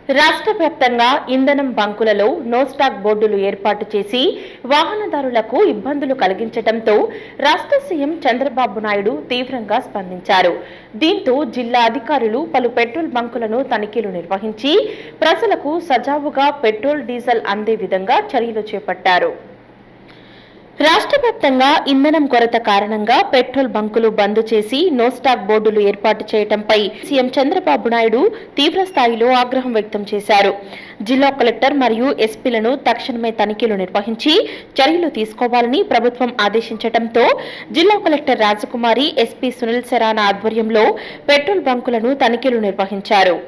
రాష్ట్ర వ్యాప్తంగా ఇంధనం బంకులలో నో స్టాక్ బోర్డులు ఏర్పాటు చేసి వాహనదారులకు ఇబ్బందులు కలిగించడంతో రాష్ట్ర సీఎం చంద్రబాబు నాయుడు తీవ్రంగా స్పందించారు. దీంతో జిల్లా అధికారులు పలు పెట్రోల్ బంకులను తనిఖీలు నిర్వహించి ప్రజలకు సజావుగా పెట్రోల్, డీజిల్ అందే విధంగా చర్యలు చేపట్టారు. రాష్ట్ర వ్యాప్తంగా ఇంధనం కొరత కారణంగా పెట్రోల్ బంకులు బంద్ చేసి నో స్టాక్ బోర్డులు ఏర్పాటు చేయడంపై సీఎం చంద్రబాబు నాయుడు తీవ్ర స్థాయిలో ఆగ్రహం వ్యక్తం చేశారు. జిల్లా కలెక్టర్ మరియు ఎస్పీలను తక్షణమే తనిఖీలు నిర్వహించి చర్యలు తీసుకోవాలని ప్రభుత్వం ఆదేశించడంతో జిల్లా కలెక్టర్ రాజకుమారి, ఎస్పీ సునీల్ సెరానా ఆధ్వర్యంలో పెట్రోల్ బంకులను తనిఖీలు నిర్వహించారు.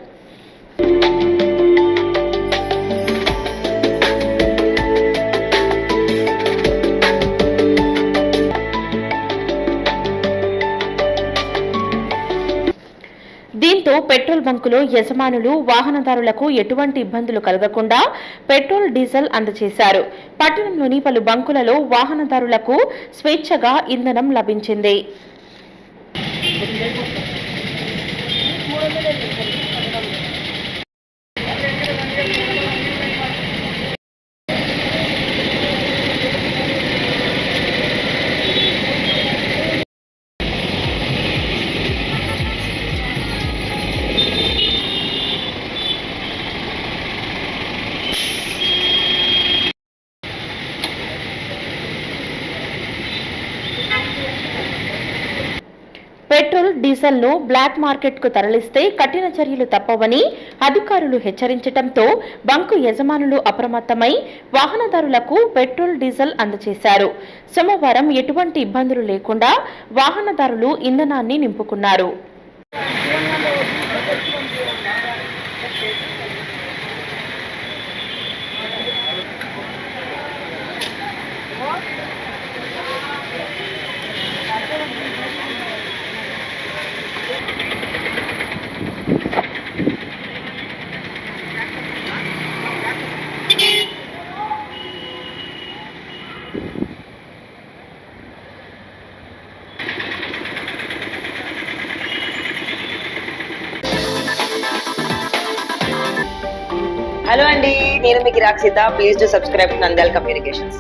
దీంతో పెట్రోల్ బంకులో యజమానులు వాహనదారులకు ఎటువంటి ఇబ్బందులు కలగకుండా పెట్రోల్, డీజిల్ అందజేశారు. పట్టణంలోని పలు బంకులలో వాహనదారులకు స్వేచ్ఛగా ఇంధనం లభించింది. పెట్రోల్, డీజిల్ ను బ్లాక్ మార్కెట్ కు తరలిస్తే కఠిన చర్యలు తప్పవని అధికారులు హెచ్చరించడంతో బంకు యజమానులు అప్రమత్తమై వాహనదారులకు పెట్రోల్, డీజిల్ అందజేశారు. సోమవారం ఎటువంటి ఇబ్బందులు లేకుండా వాహనదారులు ఇంధనాన్ని నింపుకున్నారు. హలో అండి, నేను మీ గిరాక్ Seetha. Please do subscribe to Nandyala communications.